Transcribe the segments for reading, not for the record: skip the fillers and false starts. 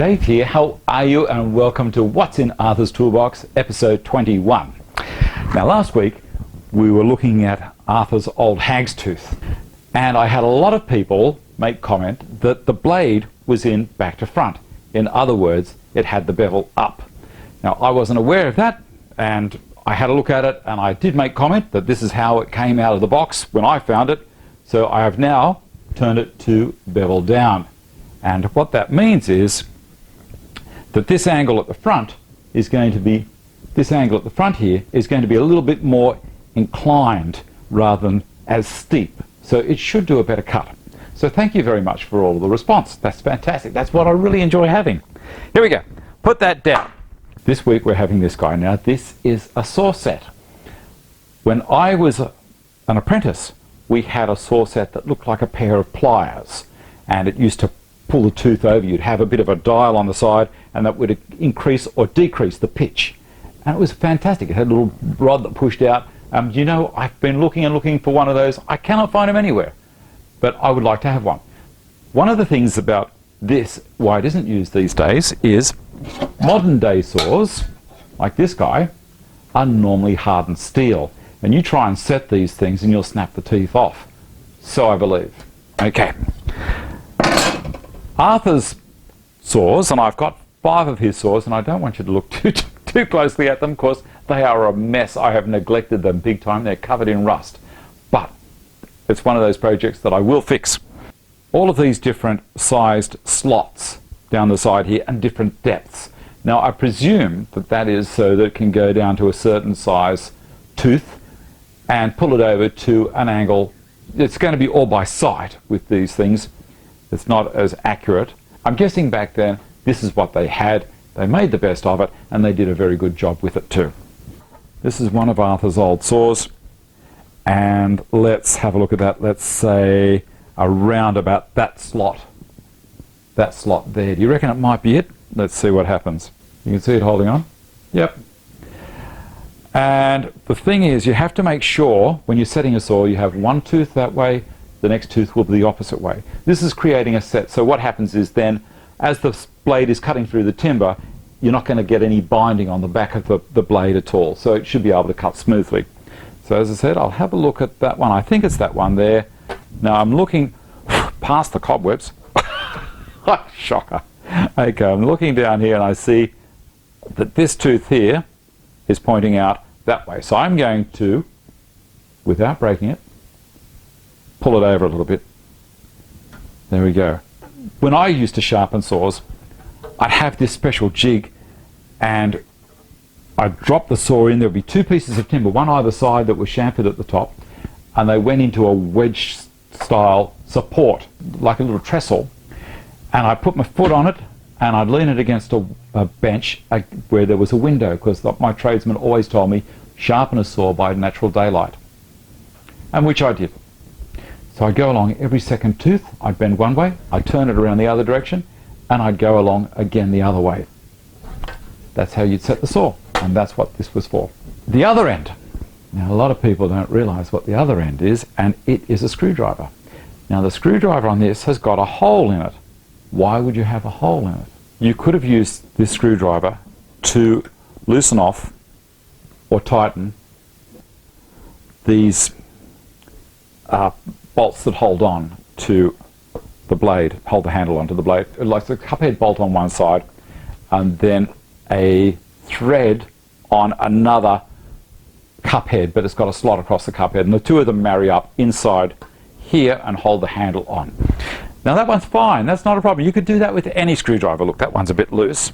Dave here, how are you? And welcome to What's in Arthur's Toolbox, episode 21. Now last week we were looking at Arthur's old hag's tooth, and I had a lot of people make comment that the blade was in back to front. In other words, it had the bevel up. Now I wasn't aware of that, and I had a look at it, and I did make comment that this is how it came out of the box when I found it. So I have now turned it to bevel down, and what that means is that this angle at the front is going to be, this angle at the front here is going to be a little bit more inclined rather than as steep. So it should do a better cut. So thank you very much for all of the response. That's fantastic. That's what I really enjoy having. Here we go. Put that down. This week we're having this guy. Now this is a saw set. When I was an apprentice, we had a saw set that looked like a pair of pliers, and it used to pull the tooth over. You'd have a bit of a dial on the side, and that would increase or decrease the pitch. And it was fantastic. It had a little rod that pushed out. You know, I've been looking and looking for one of those. I cannot find them anywhere, but I would like to have one. One of the things about this, why it isn't used these days, is modern day saws, like this guy, are normally hardened steel. And you try and set these things and you'll snap the teeth off. So I believe. Okay. Arthur's saws, and I've got 5 of his saws, and I don't want you to look too closely at them because they are a mess. I have neglected them big time. They're covered in rust. But it's one of those projects that I will fix. All of these different sized slots down the side here and different depths. Now I presume that that is so that it can go down to a certain size tooth and pull it over to an angle. It's going to be all by sight with these things. It's not as accurate. I'm guessing back then this is what they had. They made the best of it, and they did a very good job with it too. This is one of Arthur's old saws, and let's have a look at that. Let's say around about that slot there. Do you reckon it might be it? Let's see what happens. You can see it holding on. Yep. And the thing is, you have to make sure when you're setting a saw you have one tooth that way, the next tooth will be the opposite way. This is creating a set. So what happens is then, as the blade is cutting through the timber, you're not going to get any binding on the back of the blade at all. So it should be able to cut smoothly. So as I said, I'll have a look at that one. I think it's that one there. Now I'm looking past the cobwebs. Shocker. Okay, I'm looking down here and I see that this tooth here is pointing out that way. So I'm going to, without breaking it, pull it over a little bit. There we go. When I used to sharpen saws, I'd have this special jig and I'd drop the saw in. There would be 2 pieces of timber, one either side, that were chamfered at the top, and they went into a wedge style support, like a little trestle, and I put my foot on it and I'd lean it against a bench where there was a window, because my tradesman always told me, sharpen a saw by natural daylight, and which I did. So I'd go along every second tooth, I'd bend one way, I'd turn it around the other direction, and I'd go along again the other way. That's how you'd set the saw, and that's what this was for. The other end. Now a lot of people don't realize what the other end is, and it is a screwdriver. Now the screwdriver on this has got a hole in it. Why would you have a hole in it? You could have used this screwdriver to loosen off or tighten these bolts that hold on to the blade, hold the handle onto the blade. Like a cup head bolt on one side and then a thread on another cup head, but it's got a slot across the cup head, and the 2 of them marry up inside here and hold the handle on. Now that one's fine, that's not a problem. You could do that with any screwdriver. Look, that one's a bit loose.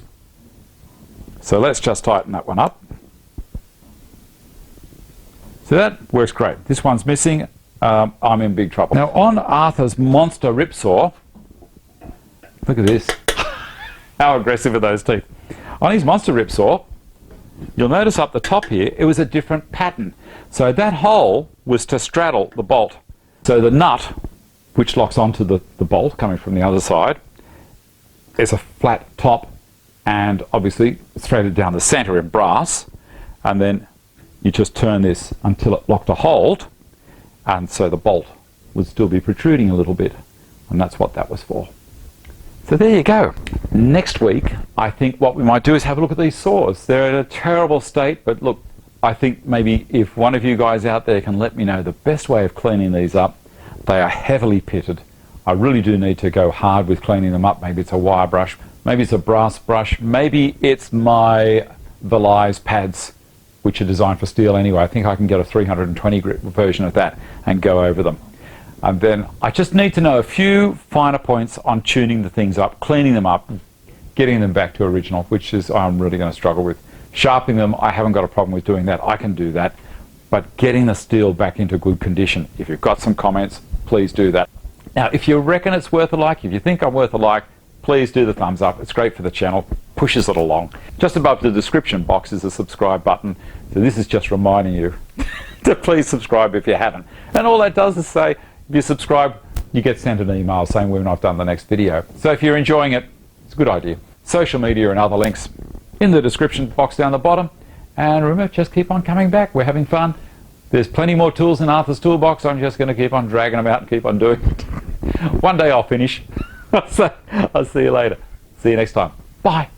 So let's just tighten that one up. So that works great. This one's missing. I'm in big trouble. Now on Arthur's monster rip saw, look at this. How aggressive are those teeth? On his monster rip saw, you'll notice up the top here, it was a different pattern. So that hole was to straddle the bolt. So the nut, which locks onto the bolt coming from the other side, is a flat top and obviously threaded down the center in brass, and then you just turn this until it locked a hold, and so the bolt would still be protruding a little bit, and that's what that was for. So there you go. Next week, I think what we might do is have a look at these saws. They're in a terrible state, but look, I think maybe if one of you guys out there can let me know the best way of cleaning these up. They are heavily pitted. I really do need to go hard with cleaning them up. Maybe it's a wire brush, maybe it's a brass brush, maybe it's my Valise pads, which are designed for steel anyway. I think I can get a 320 grit version of that and go over them. And then I just need to know a few finer points on tuning the things up, cleaning them up, getting them back to original, which is I'm really going to struggle with. Sharpening them, I haven't got a problem with doing that. I can do that. But getting the steel back into good condition, if you've got some comments, please do that. Now, if you reckon it's worth a like, if you think I'm worth a like, please do the thumbs up. It's great for the channel, pushes it along. Just above the description box is a subscribe button. So this is just reminding you to please subscribe if you haven't. And all that does is say, if you subscribe, you get sent an email saying when I've done the next video. So if you're enjoying it, it's a good idea. Social media and other links in the description box down the bottom. And remember, just keep on coming back. We're having fun. There's plenty more tools in Arthur's Toolbox. I'm just going to keep on dragging them out and keep on doing it. One day I'll finish. I'll see you later. See you next time. Bye.